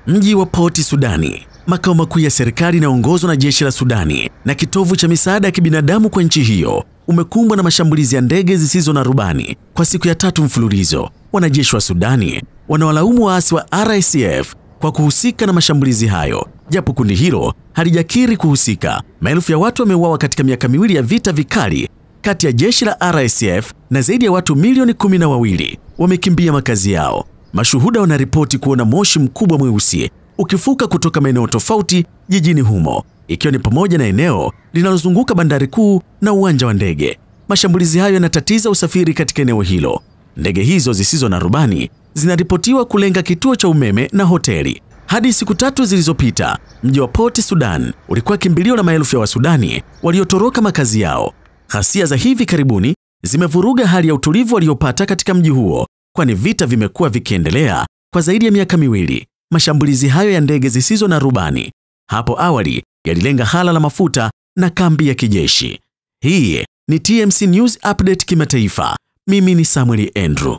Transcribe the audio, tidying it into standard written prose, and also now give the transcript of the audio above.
Mji wa Port Sudani, makao makuu ya serikali inayoongozwa na jeshi la Sudani na kitovu cha misaada ya kibinadamu kwa nchi hiyo, umekumbwa na mashambulizi ya ndege zisizo na rubani kwa siku ya 3 mfululizo. Wanajeshi wa Sudani wanawalaumu waasi wa RSF kwa kuhusika na mashambulizi hayo, japo kundi hilo halijakiri kuhusika. Maelfu ya watu wameuawa katika miaka miwili ya vita vikali kati ya jeshi la RSF na zaidi ya watu milioni 12 wamekimbia makazi yao. Mashuhuda wanaripoti kuona moshi mkubwa mweusi ukifuka kutoka maeneo tofauti jijini humo, ikiwa ni pamoja na eneo linalozunguka bandari kuu na uwanja wa ndege. Mashambulizi hayo yanatatiza usafiri katika eneo hilo. Ndege hizo zisizo na rubani zinaripotiwa kulenga kituo cha umeme na hoteli. Hadi siku 3 zilizopita, mji wa Port Sudan ulikuwa kimbilio la maelfu ya Wasudani waliotoroka makazi yao. Ghasia za hivi karibuni zimevuruga hali ya utulivu waliopata katika mji huo, kwani vita vimekuwa vikiendelea kwa zaidi ya miaka miwili. Mashambulizi hayo ya ndege zisizo na rubani hapo awali yalilenga hala la mafuta na kambi ya kijeshi. Hii ni TMC News Update kimataifa. Mimi ni Samuel Andrew.